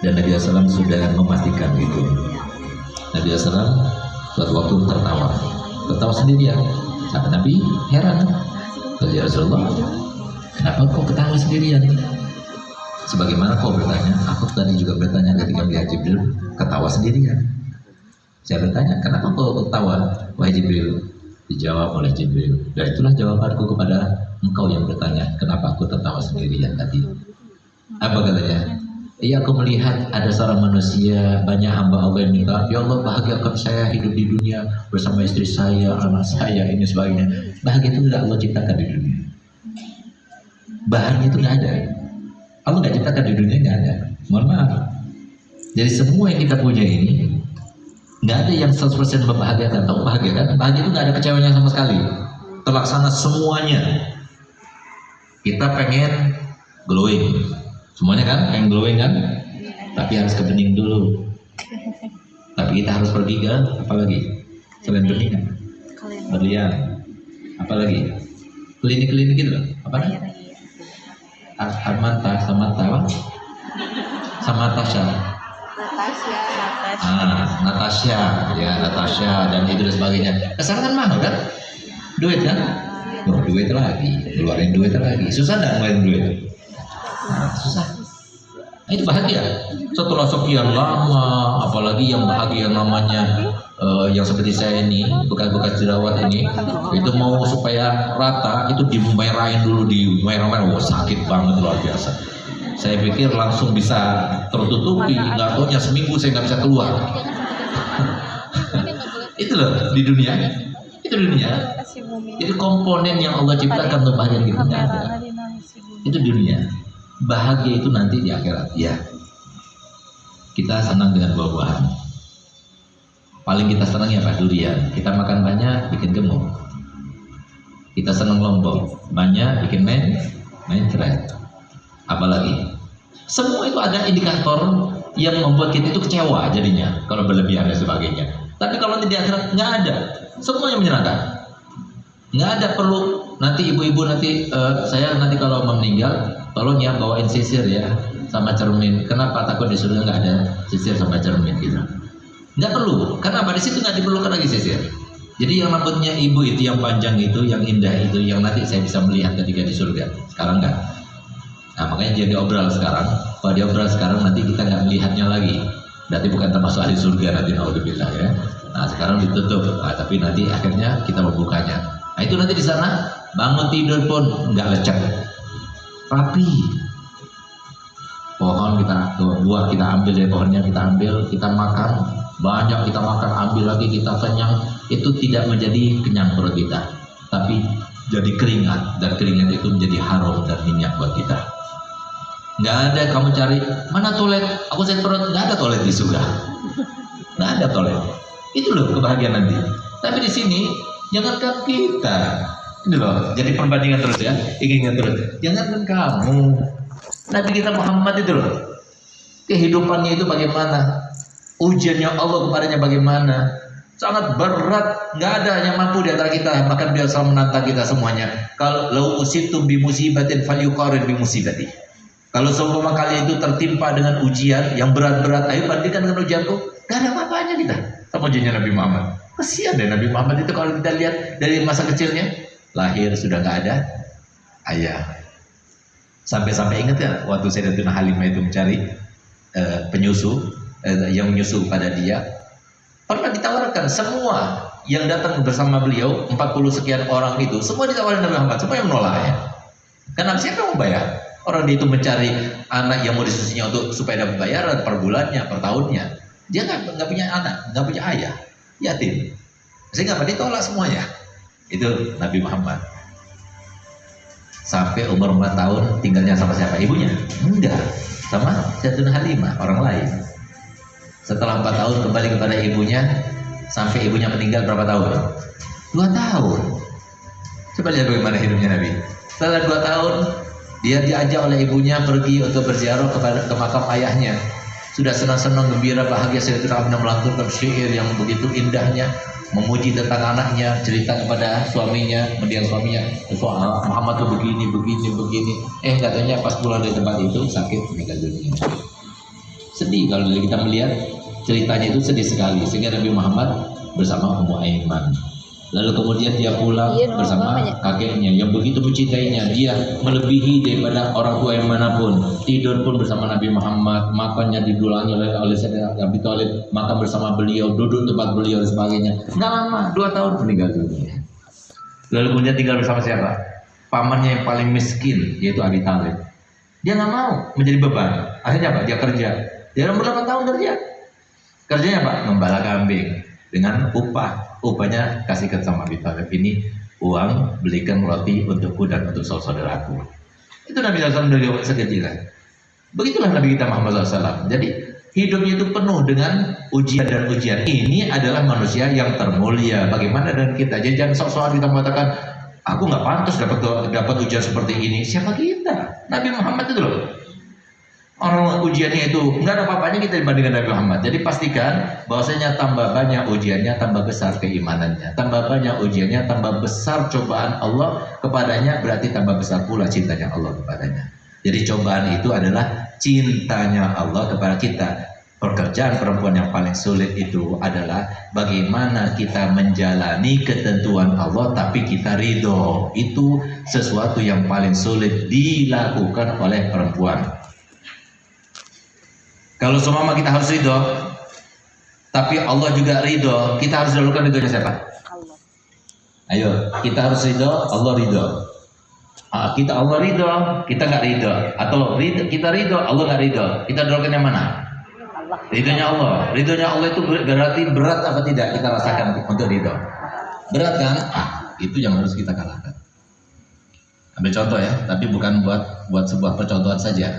Dan Nabi SAW sudah memastikan itu. Nabi SAW suatu waktu tertawa sendirian. Sampai Nabi heran, ya Rasulullah, kenapa kau ketawa sendirian? Sebagaimana kau bertanya, aku tadi juga bertanya ketika melihat Jibril ketawa sendirian. Saya bertanya, kenapa kau ketawa, wahai Jibril? Dijawab oleh Jibril, dan itulah jawabanku kepada engkau yang bertanya, kenapa aku tertawa sendirian tadi? Apa katanya? Iya, aku melihat ada seorang manusia, banyak hamba Allah yang minta, ya Allah bahagiakan saya hidup di dunia bersama istri saya, anak saya, ini sebagainya. Bahagia itu tidak Allah ciptakan di dunia. Bahagia itu nggak ada. Allah nggak ciptakan di dunia, nggak ada. Mohon maaf. Jadi semua yang kita punya ini nggak ada yang 100% membahagiakan. Tahu bahagia kan? Bahagia itu nggak ada kecewanya sama sekali. Terlaksana semuanya. Kita pengen glowing. Semuanya kan pengen glowing kan? Tapi harus ke bening dulu. Tapi kita harus pergi ke apa lagi? Selain bening kan? Berlian. Apa lagi? Klinik-klinik gitu loh. Apa nih? Samanta Natasha dan itu dan sebagainya. Kesana kan mahal kan? Duit kan? Duit lagi, keluarin duit lagi. Susah nggak ngeluarin duit? Susah. Itu bahagia. Setelah sekian lama, apalagi yang bahagia namanya yang seperti saya ini, bekas-bekas jerawat ini, itu mau supaya rata, itu dimerahin dulu, dimerah-merah. Wah, sakit banget luar biasa. Saya pikir langsung bisa tertutupi, nggak taunya seminggu saya nggak bisa keluar. Itu loh di dunia. Itu dunia. Jadi komponen yang Allah ciptakan untuk bahagia kita nggak ada. Itu dunia. Bahagia itu nanti di akhirat. Ya. Kita senang dengan buah-buahan. Paling kita senang ya Pak, durian. Kita makan banyak bikin gemuk. Kita senang lombok, banyak bikin mencret. Apalagi semua itu ada indikator yang membuat kita itu kecewa jadinya kalau berlebihan dan sebagainya. Tapi kalau di akhirat nggak ada, semuanya menyenangkan. Nggak ada perlu nanti ibu-ibu nanti saya nanti kalau mau meninggal tolong ya bawain sisir ya sama cermin. Kenapa? Takut di surga nggak ada sisir sama cermin gitu. Nggak perlu. Kenapa? Di situ nggak diperlukan lagi sisir. Jadi yang rambutnya ibu itu yang panjang itu, yang indah itu, yang nanti saya bisa melihat ketika di surga. Sekarang nggak. Nah makanya dia diobral sekarang. Kalau diobral sekarang nanti kita nggak melihatnya lagi. Berarti bukan termasuk ahli surga nanti naudzubillah ya. Nah sekarang ditutup. Nah, tapi nanti akhirnya kita membukanya. Nah itu nanti di sana bangun tidur pun nggak lecek, rapi. Pohon kita buah kita ambil dari pohonnya kita ambil, kita makan banyak kita makan, ambil lagi kita kenyang. Itu tidak menjadi kenyang perut kita, tapi jadi keringat dan keringat itu menjadi harum dan minyak buat kita. Nggak ada kamu cari mana toilet, aku sakit perut, nggak ada toilet di surga, nggak ada toilet. Itu loh kebahagiaan nanti. Tapi di sini jangankan kita, ini loh, jadi perbandingan terus ya, ingat terus. Jangankan kamu, Nabi kita Muhammad itu loh, kehidupannya itu bagaimana, ujiannya Allah kepadanya bagaimana, sangat berat, nggak ada yang mampu di antara kita, maka dia selalu menantang kita semuanya. Kalau lau usibtum bi musibatin falyuqarin bi musibati. Kalau seumpama kalian itu tertimpa dengan ujian yang berat-berat, ayo bandingkan dengan ujianku, nggak ada apa-apanya kita sama ujiannya Nabi Muhammad. Kasihan deh Nabi Muhammad itu kalau kita lihat dari masa kecilnya, lahir sudah nggak ada ayah. Sampai-sampai ingat ya waktu Sayyidatuna Halimah itu mencari penyusu yang menyusu pada dia, pernah ditawarkan semua yang datang bersama beliau 40 sekian orang itu, semua ditawarkan Nabi Muhammad, semua yang menolak ya. Karena siapa yang mau bayar? Orang dia itu mencari anak yang mau disusunya untuk supaya dapat bayaran per bulannya, per tahunnya. Dia nggak punya anak, nggak punya ayah, yatim. Sehingga apa? Ditolak semuanya. Itu Nabi Muhammad. Sampai umur 4 tahun tinggalnya sama siapa? Ibunya? Enggak, sama Sayyidatuna Halimah, orang lain. Setelah 4 tahun kembali kepada ibunya, sampai ibunya meninggal berapa tahun? 2 tahun. Coba lihat bagaimana hidupnya Nabi. Setelah 2 tahun, dia diajak oleh ibunya pergi untuk berziarah ke makam ayahnya. Sudah senang-senang, gembira, bahagia, Sayyidatuna Aminah melantunkan syair yang begitu indahnya, memuji tentang anaknya, cerita kepada suaminya, mendiang suaminya, Muhammad tuh begini. Katanya pas pulang dari tempat itu sakit meninggal dunia. Sedih kalau kita melihat ceritanya itu sedih sekali. Sehingga Nabi Muhammad bersama Ummu Aiman. Lalu kemudian dia pulang bersama kakeknya yang begitu mencintainya. Dia melebihi daripada orang tua yang manapun. Tidur pun bersama Nabi Muhammad, makannya didulangi oleh Sayyidina Abi Thalib, makan bersama beliau, duduk tempat beliau dan sebagainya. Nggak lama, 2 tahun meninggal dunia. Lalu kemudian tinggal bersama siapa? Pamannya yang paling miskin, yaitu Abi Thalib. Dia nggak mau menjadi beban. Akhirnya apa? Dia kerja. Dia umur 8 tahun kerja. Kerjanya apa? Membala kambing dengan upah. Upahnya kasihkan sama Abi Thalib, ini uang belikan roti untukku dan untuk saudaraku. Itu Nabi SAW dari sekecilan. Begitulah Nabi kita Muhammad SAW. Jadi hidupnya itu penuh dengan ujian dan ujian. Ini adalah manusia yang termulia. Bagaimana dengan kita? Jadi jangan sok-sokan kita mengatakan aku nggak pantas dapat ujian seperti ini. Siapa kita? Nabi Muhammad itu loh. Orang ujiannya itu nggak ada apa-apanya kita dibandingkan Nabi Muhammad. Jadi pastikan bahwasanya tambah banyak ujiannya, tambah besar keimanannya. Tambah banyak ujiannya, tambah besar cobaan Allah kepadanya, berarti tambah besar pula cintanya Allah kepadanya. Jadi cobaan itu adalah cintanya Allah kepada kita. Pekerjaan perempuan yang paling sulit itu adalah bagaimana kita menjalani ketentuan Allah tapi kita ridho. Itu sesuatu yang paling sulit dilakukan oleh perempuan. Kalau semua kita harus ridho, tapi Allah juga ridho, kita harus lakukan ridhonya siapa? Allah. Ayo, kita harus ridho, Allah ridho. Kita Allah ridho, kita nggak ridho, atau kita ridho, Allah nggak ridho. Kita lakukan yang mana? Allah. Ridhonya Allah. Ridhonya Allah itu berarti berat apa tidak kita rasakan untuk ridho? Berat kan? Itu yang harus kita kalahkan. Ambil contoh ya, tapi bukan buat sebuah percontohan saja.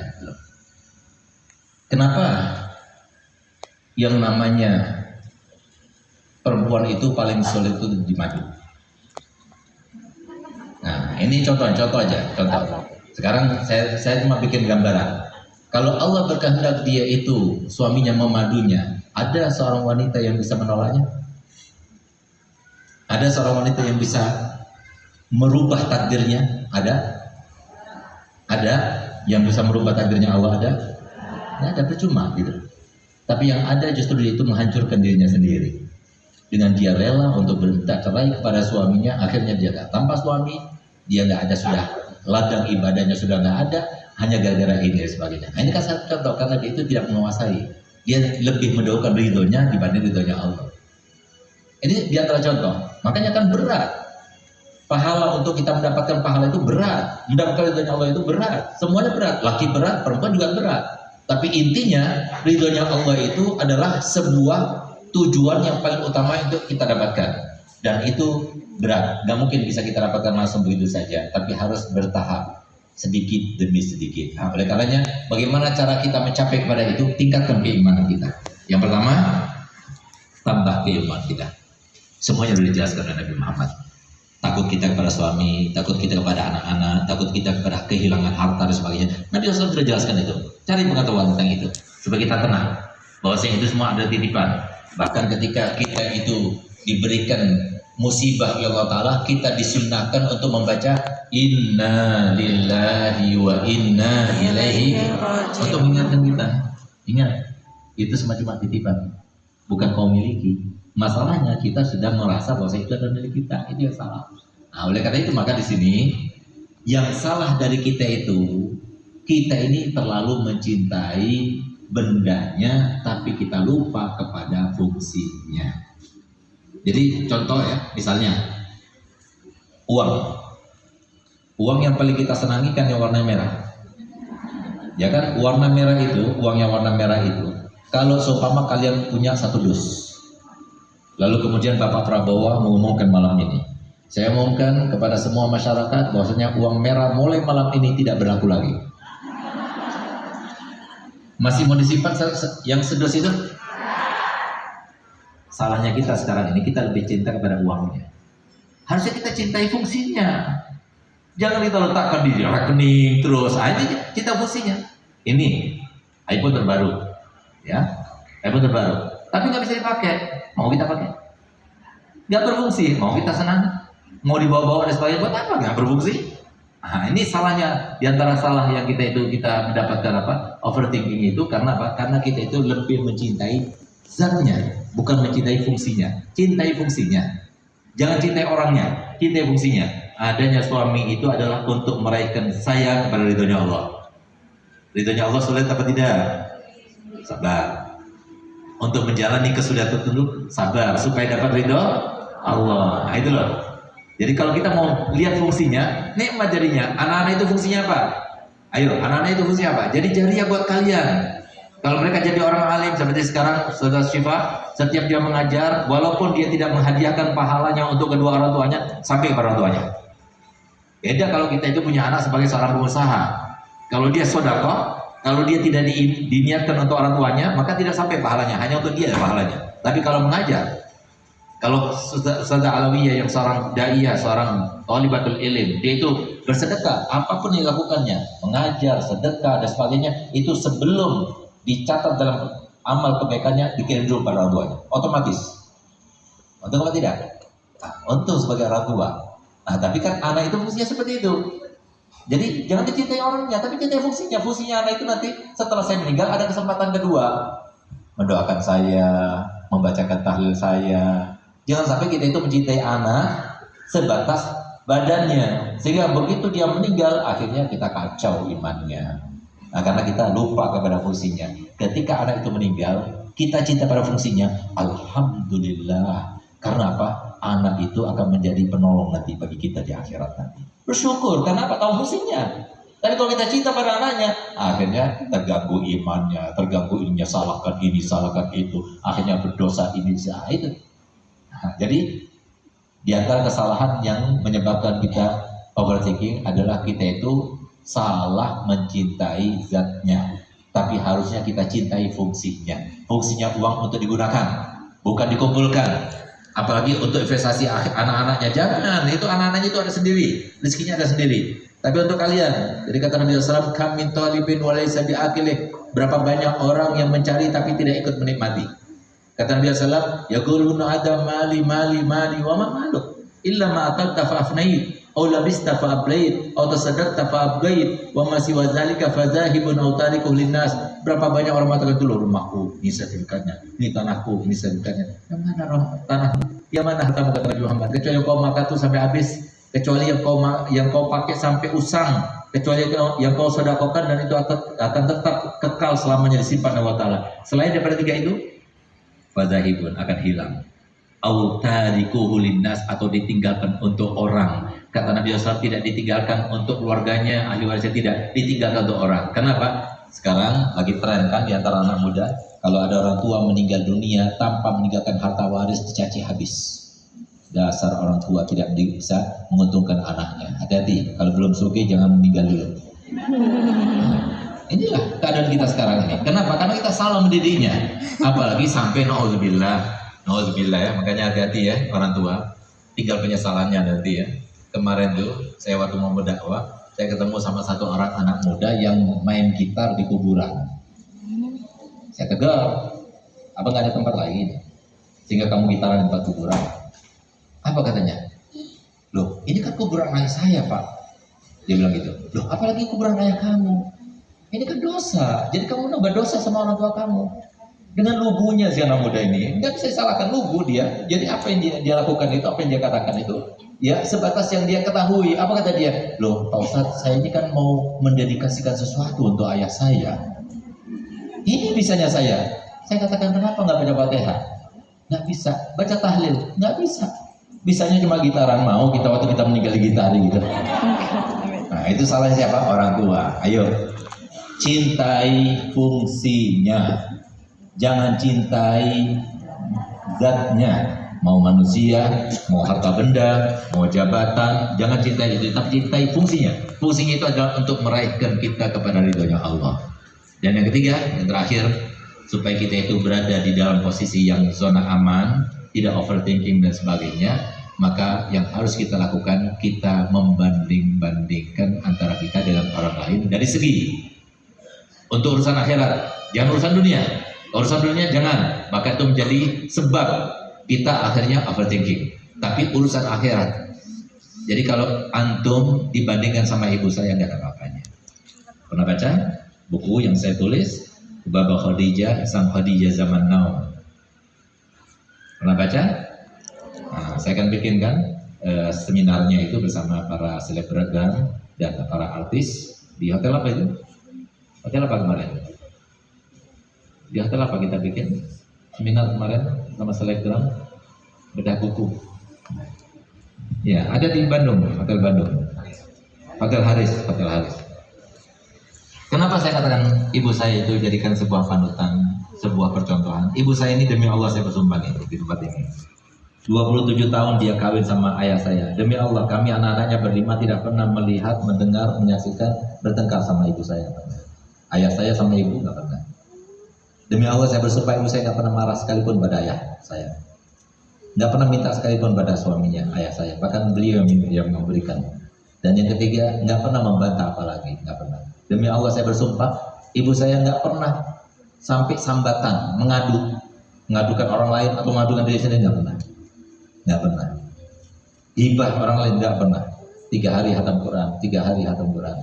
Kenapa yang namanya perempuan itu paling sulit itu dimadu? Nah, ini contoh aja, contoh. Sekarang saya cuma bikin gambaran. Kalau Allah berkehendak dia itu suaminya memadunya, ada seorang wanita yang bisa menolaknya? Ada seorang wanita yang bisa merubah takdirnya? Ada yang bisa merubah takdirnya Allah? Nggak ada, percuma gitu. Tapi yang ada justru dia itu menghancurkan dirinya sendiri. Dengan dia rela untuk berminta cerai kepada suaminya, akhirnya dia nggak tanpa suami, dia nggak ada sudah, ladang ibadahnya sudah nggak ada, hanya gara-gara ini dan sebagainya. Nah, ini kan satu contoh karena dia itu tidak menguasai, dia lebih mendahulukan ridhonya dibanding ridhonya Allah. Ini di antara contoh. Makanya kan berat. Pahala untuk kita mendapatkan pahala itu berat, mendapatkan ridhonya Allah itu berat, semuanya berat. Laki berat, perempuan juga berat. Tapi intinya ridhonya Allah itu adalah sebuah tujuan yang paling utama untuk kita dapatkan. Dan itu berat, nggak mungkin bisa kita dapatkan langsung begitu saja, tapi harus bertahap, sedikit demi sedikit. Nah, oleh karenanya, bagaimana cara kita mencapai kepada itu? Tingkatkan keimanan kita. Yang pertama, tambah keimanan kita. Semuanya sudah dijelaskan oleh Nabi Muhammad. Takut kita kepada suami, takut kita kepada anak-anak, takut kita kepada kehilangan harta dan sebagainya. Nabi SAW sudah jelaskan itu. Cari pengetahuan tentang itu supaya kita tenang bahwasanya itu semua ada titipan. Bahkan ketika kita itu diberikan musibah oleh Allah Ta'ala, kita disunnahkan untuk membaca Inna lillahi wa inna ilaihi raji'un, untuk mengingatkan kita. Ingat, itu semua cuma titipan, bukan kau miliki. Masalahnya kita sudah merasa bahwa itu adalah milik kita, itu yang salah. Nah, oleh karena itu maka di sini yang salah dari kita itu, kita ini terlalu mencintai bendanya, tapi kita lupa kepada fungsinya. Jadi contoh ya, misalnya uang yang paling kita senangi kan yang warna merah, ya kan? Warna merah itu, uang yang warna merah itu, kalau seumpama kalian punya 1 dus, lalu kemudian Bapak Prabowo mengumumkan malam ini, saya umumkan kepada semua masyarakat bahwasanya uang merah mulai malam ini tidak berlaku lagi. Masih mau disimpan yang sedus itu? Salahnya kita sekarang ini, kita lebih cinta kepada uangnya. Harusnya kita cintai fungsinya. Jangan kita letakkan di rekening terus. Ini cinta fungsinya. Ini iPhone terbaru, ya, iPhone terbaru. Tapi nggak bisa dipakai. Mau kita pakai? Nggak berfungsi. Mau kita senang? Mau dibawa-bawa dan sebagainya? Buat apa? Nggak berfungsi. Nah, ini salahnya, diantara salah yang kita mendapatkan apa? Overthinking itu karena apa? Karena kita itu lebih mencintai zatnya, bukan mencintai fungsinya. Cintai fungsinya, jangan cintai orangnya, cintai fungsinya. Adanya suami itu adalah untuk meraihkan saya kepada ridhonya Allah. Ridhonya Allah sulit apa tidak? Sabar. Untuk menjalani kesudahan tertentu, sabar supaya dapat ridho Allah. Nah itu loh. Jadi kalau kita mau lihat fungsinya, nikmat jadinya. Anak-anak itu fungsinya apa? Ayo, anak-anak itu fungsinya apa? Jadi jariah buat kalian. Kalau mereka jadi orang alim seperti sekarang Saudara Syifa, setiap dia mengajar, walaupun dia tidak menghadiahkan pahalanya untuk kedua orang tuanya, sampai kepada orang tuanya. Beda kalau kita itu punya anak sebagai seorang pengusaha. Kalau dia sodako, kalau dia tidak diniatkan untuk orang tuanya, maka tidak sampai pahalanya, hanya untuk dia pahalanya. Tapi kalau mengajar, kalau Ustazah Alawiyah yang seorang da'iyah, seorang thalibatul ilm, dia itu bersedekah, apapun yang dilakukannya, mengajar, sedekah dan sebagainya, itu sebelum dicatat dalam amal kebaikannya dikirim dulu pada orang tuanya, otomatis. Untung apa tidak? Nah, untung sebagai orang tua. Nah, tapi kan anak itu fungsinya seperti itu. Jadi jangan dicintai orangnya, tapi cintai fungsinya. Fungsinya anak itu nanti setelah saya meninggal ada kesempatan kedua, mendoakan saya, membacakan tahlil saya. Jangan sampai kita itu mencintai anak sebatas badannya, sehingga begitu dia meninggal akhirnya kita kacau imannya. Nah, karena kita lupa kepada fungsinya. Ketika anak itu meninggal, kita cinta pada fungsinya. Alhamdulillah. Karena apa? Anak itu akan menjadi penolong nanti bagi kita di akhirat nanti. Bersyukur karena apa? Tahu fungsinya. Tapi kalau kita cinta pada anaknya, akhirnya terganggu imannya, terganggu ininya, salahkan ini, salahkan itu, akhirnya berdosa ini, itu. Nah, jadi di antara kesalahan yang menyebabkan kita overthinking adalah kita itu salah mencintai zatnya, tapi harusnya kita cintai fungsinya. Fungsinya uang untuk digunakan, bukan dikumpulkan. Apalagi untuk investasi anak-anaknya, jangan. Itu anak-anaknya itu ada sendiri, rezekinya ada sendiri. Tapi untuk kalian, jadi kata Nabi SAW, kam min talibin wa laysa bi'akilih. Berapa banyak orang yang mencari tapi tidak ikut menikmati. Kata Nabi SAW, yaquluna adam mali mali mali wa ma maluk illa ma akalta fa afnait aw labista fa ablait aw tasaddaqta fa abgait wa ma siwa zalika fa zahibun aw tarikuh linnas. Berapa banyak orang mengatakan dulu rumahku ini sertifikatnya, ini tanahku ini sertifikatnya. Yang mana tanah? Yang mana hartamu, kata Nabi Muhammad? Kecuali yang kau makan itu sampai habis, kecuali yang kau pakai sampai usang, kecuali yang kau sedekahkan dan itu akan tetap kekal selamanya disimpan Allah Taala. Selain daripada tiga itu, fadzahibun akan hilang. Au tarikuhu linnas, atau ditinggalkan untuk orang. Kata Nabi SAW, tidak ditinggalkan untuk keluarganya, ahli warisnya, tidak ditinggalkan untuk orang. Kenapa? Sekarang lagi tren kan di antara anak muda, kalau ada orang tua meninggal dunia tanpa meninggalkan harta waris, dicaci habis. Dasar orang tua tidak bisa menguntungkan anaknya. Hati-hati, kalau belum suki jangan meninggal dulu. Inilah keadaan kita sekarang ini. Kenapa? Karena kita salah mendidiknya. Apalagi sampai na'udzubillah ya. Makanya hati-hati ya orang tua. Tinggal penyesalannya nanti ya. Kemarin tuh saya waktu mau berdakwah, saya ketemu sama satu orang anak muda yang main gitar di kuburan. Saya tegur, apa nggak ada tempat lain sehingga kamu gitaran di tempat kuburan? Apa katanya? Loh, ini kan kuburan ayah saya, Pak. Dia bilang gitu. Loh, apalagi kuburan ayah kamu? Ini kan dosa. Jadi kamu nambah dosa sama orang tua kamu. Dengan lugunya si anak muda ini, nggak bisa salahkan lugu dia. Jadi apa yang dia lakukan itu, apa yang dia katakan itu, ya sebatas yang dia ketahui. Apa kata dia? Loh, Pak Ustadz, saya ini kan mau mendedikasikan sesuatu untuk ayah saya. Ini bisanya saya. Saya katakan, kenapa nggak baca Fatihah? Nggak bisa. Baca tahlil? Nggak bisa. Bisanya cuma gitaran, mau kita waktu kita meninggal di gitar gitu. Nah, itu salah siapa? Orang tua. Ayo, cintai fungsinya. Jangan cintai zatnya. Mau manusia, mau harta benda, mau jabatan, jangan cintai itu, tapi cintai fungsinya. Fungsinya itu adalah untuk meraihkan kita kepada ridhonya Allah. Dan yang ketiga, yang terakhir, supaya kita itu berada di dalam posisi yang zona aman, tidak overthinking dan sebagainya, maka yang harus kita lakukan, kita membanding-bandingkan antara kita dengan orang lain dari segi untuk urusan akhirat, jangan urusan dunia. Urusan dunia jangan, maka itu menjadi sebab kita akhirnya overthinking. Tapi urusan akhirat, Jadi kalau antum dibandingkan sama ibu saya nggak ada apa-apanya. Pernah baca buku yang saya tulis, Baba Khadijah, Sang Khadijah Zaman Now? Pernah baca? Nah, saya akan bikinkan seminarnya itu bersama para selebgram dan para artis di hotel apa itu? Hotel apa kemarin? Di hotel apa kita bikin seminar kemarin sama selebgram bedah buku? Ya, ada di Bandung, Hotel Bandung. Hotel Haris. Kenapa saya katakan ibu saya itu jadikan sebuah panutan, sebuah percontohan? Ibu saya ini demi Allah saya bersumpah nih di tempat ini. 27 tahun dia kawin sama ayah saya. Demi Allah kami anak-anaknya berlima tidak pernah melihat, mendengar, menyaksikan bertengkar sama ibu saya. Ayah saya sama ibu nggak pernah. Demi Allah saya bersumpah ibu saya nggak pernah marah sekalipun pada ayah saya. Nggak pernah minta sekalipun pada suaminya, ayah saya. Bahkan beliau yang memberikan. Dan yang ketiga, nggak pernah membantah apalagi, nggak pernah. Demi Allah saya bersumpah, ibu saya nggak pernah sampai sambatan, mengadukan orang lain atau mengadukan diri sendiri, nggak pernah. Hibah orang lain nggak pernah. 3 hari hatam Quran.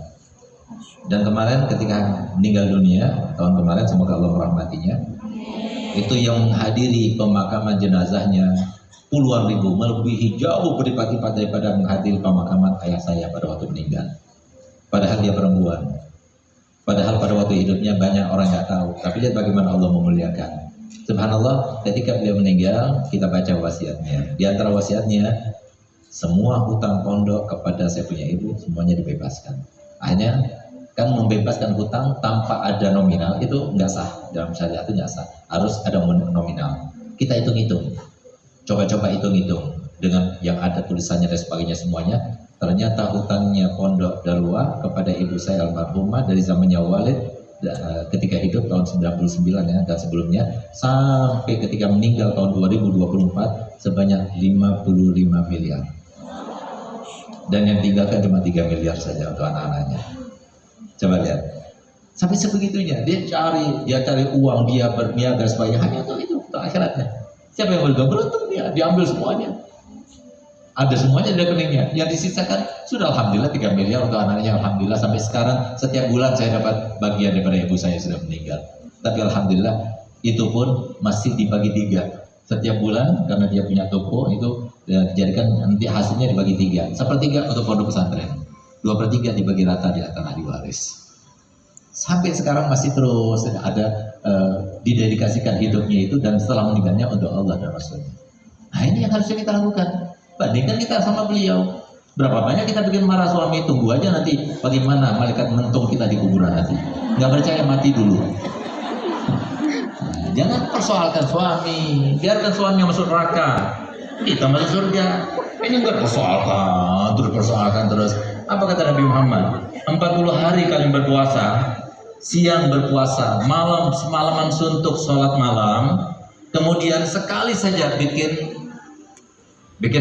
Dan kemarin ketika meninggal dunia, tahun kemarin semoga Allah merahmatinya, itu yang menghadiri pemakaman jenazahnya puluhan ribu, melebihi jauh berlipat-lipat daripada menghadiri pemakaman ayah saya pada waktu meninggal. Padahal dia perempuan. Padahal pada waktu hidupnya banyak orang nggak tahu. Tapi lihat bagaimana Allah memuliakan. Subhanallah, ketika beliau meninggal, kita baca wasiatnya. Di antara wasiatnya, semua hutang pondok kepada saya punya ibu semuanya dibebaskan. Hanya kan membebaskan hutang tanpa ada nominal itu nggak sah, dalam syariat itu nggak sah. Harus ada nominal. Kita hitung-hitung. Coba-coba hitung-hitung dengan yang ada tulisannya dan sebagainya semuanya. Ternyata hutangnya Pondok Darwa kepada ibu saya almarhumah dari zamannya Walid ketika hidup tahun 99 ya, dan sebelumnya sampai ketika meninggal tahun 2024 sebanyak 55 miliar. Dan yang tinggalkan cuma 3 miliar saja untuk anak-anaknya. Coba lihat. Sampai sebegitunya dia cari uang, dia berniaga supaya hanya untuk itu, untuk akhiratnya. Siapa yang beruntung dia diambil semuanya. Ada semuanya di rekeningnya. Yang disisakan sudah alhamdulillah 3 miliar untuk anaknya. Alhamdulillah sampai sekarang setiap bulan saya dapat bagian daripada ibu saya sudah meninggal. Tapi alhamdulillah itu pun masih dibagi 3 setiap bulan karena dia punya toko itu dijadikan nanti hasilnya dibagi 3. 1/3 untuk pondok pesantren, 2/3 dibagi rata di antara ahli waris. Sampai sekarang masih terus ada didedikasikan hidupnya itu dan setelah meninggalnya untuk Allah dan Rasulnya. Nah ini yang harusnya kita lakukan. Bandingkan kita sama beliau. Berapa banyak kita bikin marah suami, tunggu aja nanti bagaimana malaikat menentung kita di kuburan nanti. Nggak percaya mati dulu. Nah, jangan persoalkan suami, biarkan suami masuk neraka, kita masuk surga. Ini nggak persoalkan terus. Apa kata Nabi Muhammad? 40 hari kalian berpuasa, siang berpuasa, malam semalaman suntuk sholat malam, kemudian sekali saja bikin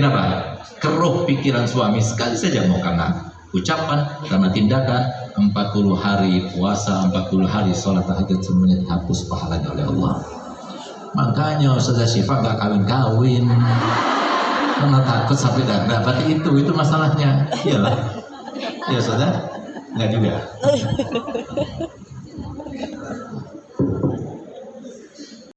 apa? Keruh pikiran suami sekali saja mau karena ucapan, karena tindakan. 40 hari puasa, 40 hari sholat tahajud semuanya dihapus pahalanya oleh Allah. Makanya Ustazah Syifa gak kawin-kawin karena takut sampai gak dapat itu masalahnya. Iyalah. Ya Ustazah? Enggak juga.